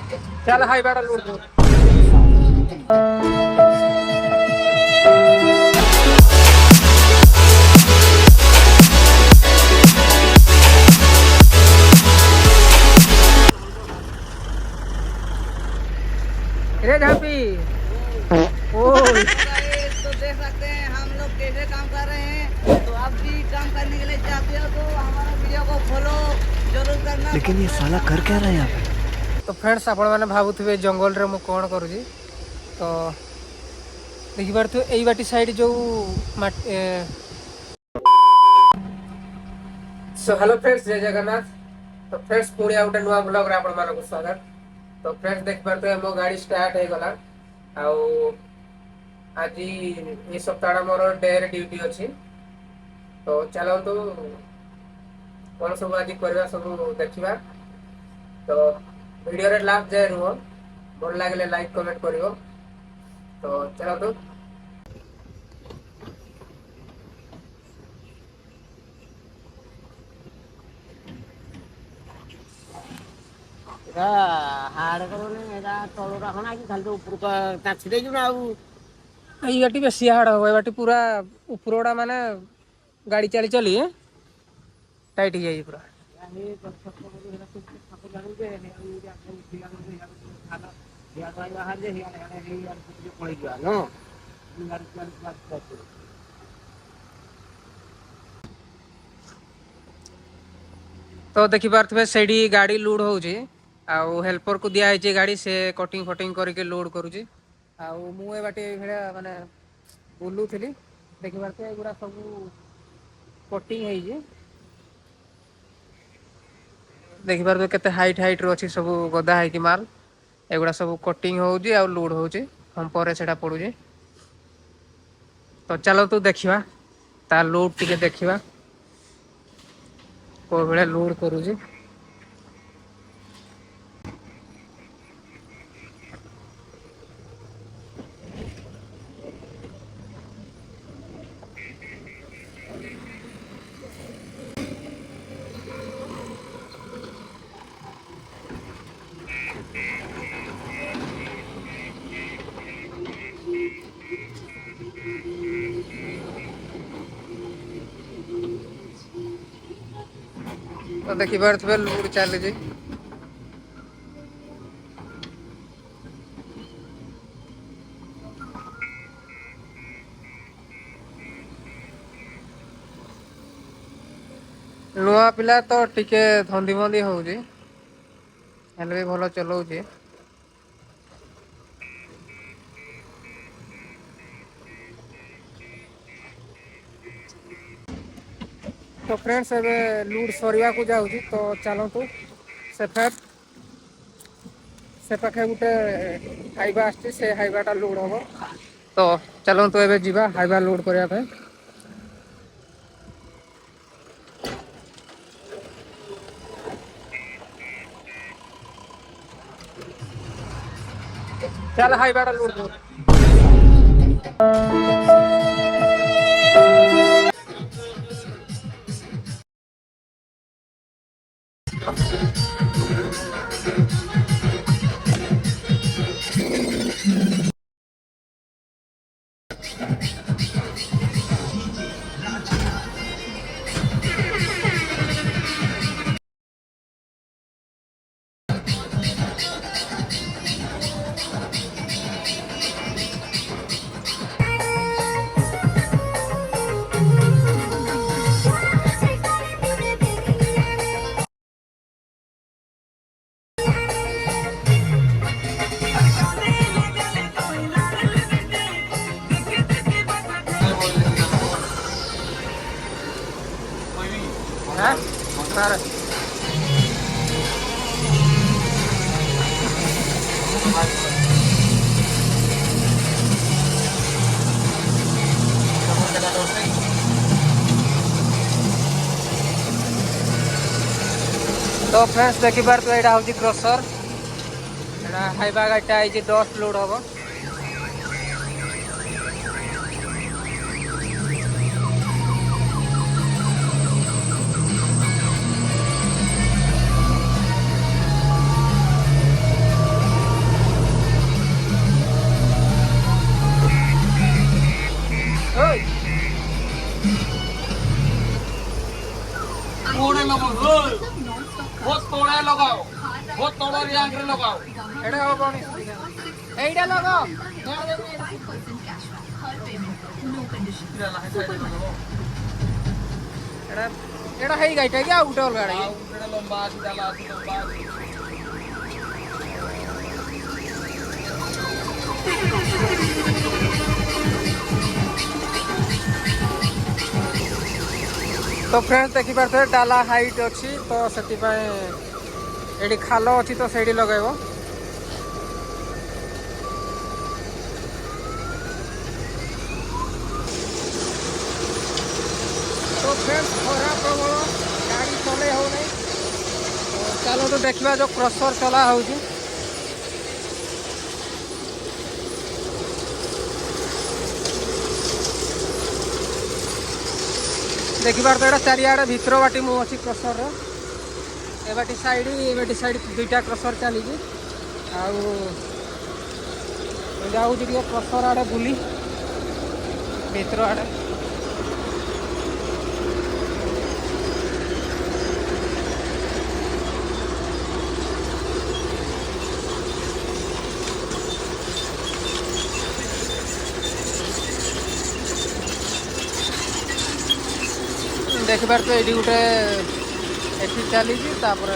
चल हाई बाड़ा लूट दो। रे झापी ओए तो देख सकते हैं हम लोग कैसे काम कर रहे हैं। तो आप भी काम करने के लिए चाहते हो तो हमारा वीडियो को फॉलो जरूर करना। लेकिन ये साला कर क्या रहा है यहाँ पे? तो फ्रेंड्स आपण मैंने भावुवे जंगल रे मु कौन करुँगी तो देखिपे यही बाटी साइड जो सो हेलो फ्रेंड्स जय जगन्नाथ। तो फ्रेंड्स पुणी आ गोटे नुआ ब्लॉग रे आपण मानक स्वागत। तो फ्रेंड्स देख पारे मो गाड़ी स्टार्ट हो गला आज ये सप्ताह मोर डे ड्यूटी अच्छी। तो चलो तो कौन सब आज करवा सब देखा। तो वीडियो रे लास्ट जाए रुह भल लगे लाइक कमेंट करियो। तो चलो तो हाड़ तल रखना कि खाली ऊपर काछी दे ना ये बाटी बेसी हार्ड हो बाटी पूरा उपरोड़ा माने गाड़ी चली चली टाइट जाइए पूरा। तो देखी पारे से गाड़ी लोड हो हेल्पर को दिखाई गाड़ी से कटिंग फटिंग करके लोड करुँची मुझे बाटे भाया माने बुलूली देखी पारे एगुड़ा सब कटिंग है देखी पारे केते हाइट हाइट रो अच्छी सब गदा है कि माल एगुड़ा सब कटिंग हो लोड हो पंपर से पड़ू। तो चलो तू देखा ता लोड टिके देखा को भाया लोड करुँची। तो देखी पारे लोड चली नुआ पिला तो टिके धंदी मंदी हो भी भल चलाऊ। तो फ्रेंड्स एबे लूड सरिया को जाऊँ तो चलतु से फेर से पाखे गोटे हाइवा आसची से हाइवाटा लोड हम। तो चलतु एबे जीवा हाइवा लोड करने। चल हाइवाटा लोड कर। तो फ्रेंड्स देखी पार तो यहाँ हूँ क्रसर हाइवा गाड़ीटा आई डस्ट लोड हम। बहुत तोड़ रिया आंकरे लगाओ एड़ा हो कोनी एइडा लगाओ एड़ा एड़ा है गाइटा क्या उठे ऑल गाड़ी उठे लंबा सीधा लासी लंबा तो फ्रेंड्स देखि पारथे डाला हाइट अछि तो सेति पय एडी खालो अछि तो सेडी लगाइबो तो फ्रेंड्स खरा प्रबल गाड़ी चले हो नहीं तो चलो तो देखिबा जो क्रशर चला होउची देखिबार तो एटा चारियाडे भितर बाटी मु अछि क्रशर रो ए बाटी साइड दुईटा क्रशर चली आउ जाऊ जी क्रशर आड़े बुली भितर आड़े देखिबार तो ये गोटे एठी चली तापर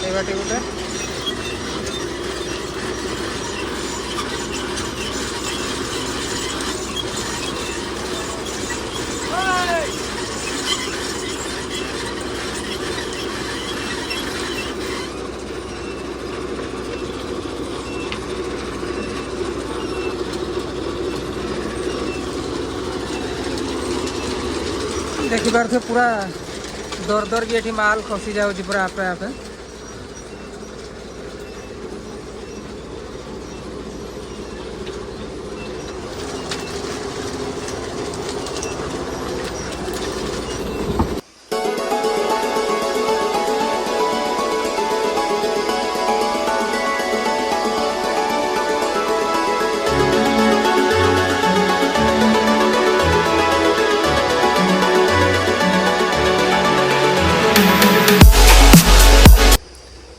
ए बाटी गोटे देखि पारथे पूरा दर दर की एठी माल खसी जाउची पूरा आपे आपे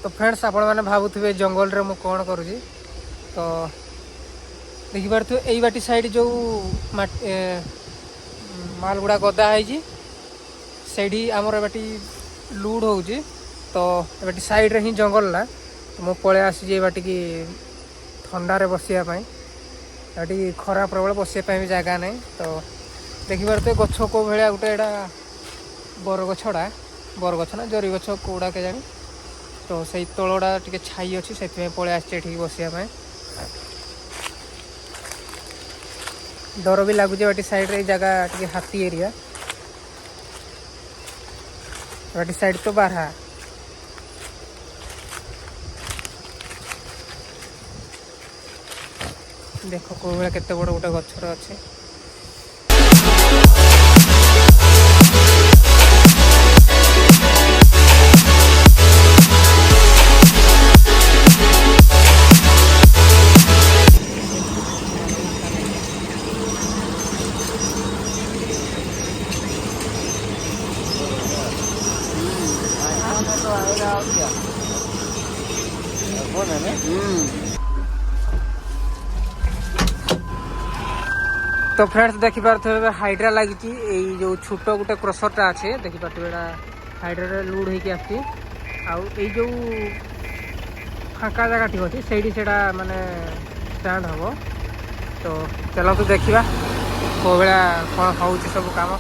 तो फ्रेंड्स आपण मैंने भावुवे जंगल रे मु कौन करुँगी तो देखिपार थे यही बाटी साइड जो माल गुड़ा गदा है आमर बाटी लुड हो तो बाटी साइड रे ही जंगल ना तो मु पळे आसी बाटी की ठंडारे बसिया बाटी खरा प्रबल बसिया भी जगह नहीं तो देखिपार थे गछ को भाया गोटे एटा बरगछड़ा बरगछ ना जरी गछ कौड़ा के जानी तो से तलड़ा टे छाई अच्छी से पलि आसचे बसिया डर भी लगुच बाटी साइड रे जगह टे हाथी एरिया बाटी साइड तो बारहा देख कौ भाया केते बड़ गोटे गछर अच्छे तो फ्रेंड्स देखि पारथबे हाइड्रा लगी जो छोट गोटे क्रशरटा अच्छे देखि पारथबे हाइड्रा लुड होइके आछि आउ ए जो फांका जगह ठीक अच्छी से माने स्टैंड हम तो चलो तो देखा कौ भाया कौन हो सब काम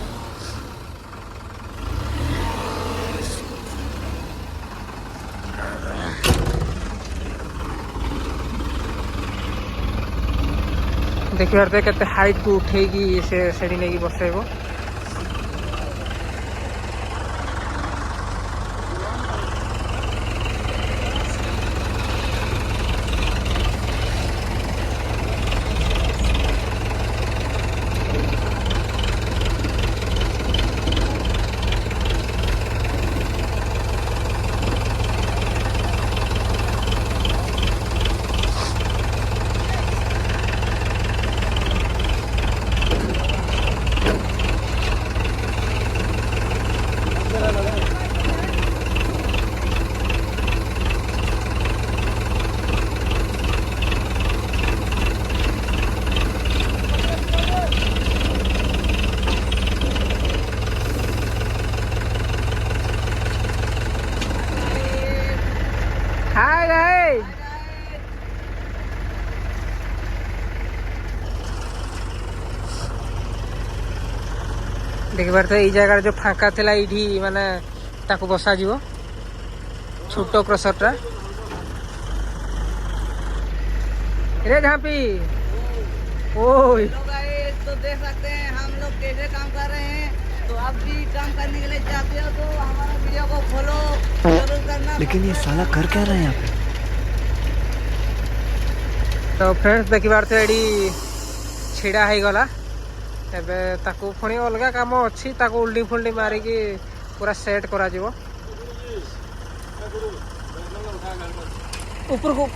देखिए केते हाइट को उठेगी से नहीं बसैब देखिबार तो यही जगह जो फांका थिला इठी माने ताको बसा जीवो छोटो क्रसरटा रे झांपी ओय हेलो गाइस, तो देख सकते हैं हम लोग कैसे काम कर रहे हैं। तो आप भी काम करने के लिए चाहते हो तो हमारा वीडियो को फॉलो जरूर करना। लेकिन ये साला कर क्या रहा है यहाँ पे? तो फ्रेंड्स देखिबार तो एडी छिड़ा है गला एबे ताको पुणी अलगा काम अच्छी ताको उल्डी फुल्डी मारिकी पूरा सेट करा जीवो ऊपर को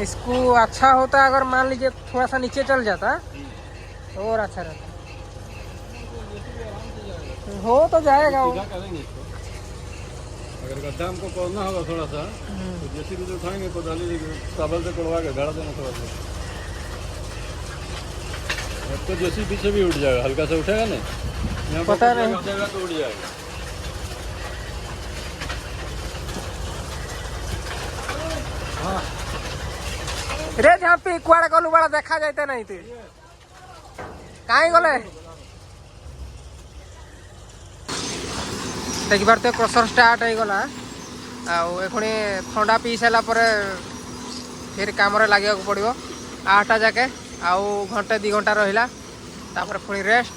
इसको अच्छा होता अगर मान लीजिए थोड़ा सा नीचे चल जाता तो और अच्छा रहता। हो तो जाएगा वो। अगर गड्ढा हमको खोदना होगा थोड़ा सा तो जेसीबी जो उठाएंगे कोदाली काबल से कोड़वा के गाड़ देना थोड़ा सा। अब तो जेसीबी पीछे भी उठ जाएगा, हल्का से उठेगा नहीं यहाँ पता नहीं। उठेगा तो उठ जाएगा। रे जहाँ पे कुआड़ा गलू बड़ा देखा जाते नहीं थे कहीं गले देखिबार तो क्रसर स्टार्ट हो गला आखुणी थंडा पी सारा फिर काम लगे पड़ो 8टा जाके आउ घंटे 2 घंटा रहा तापर पुणी रेस्ट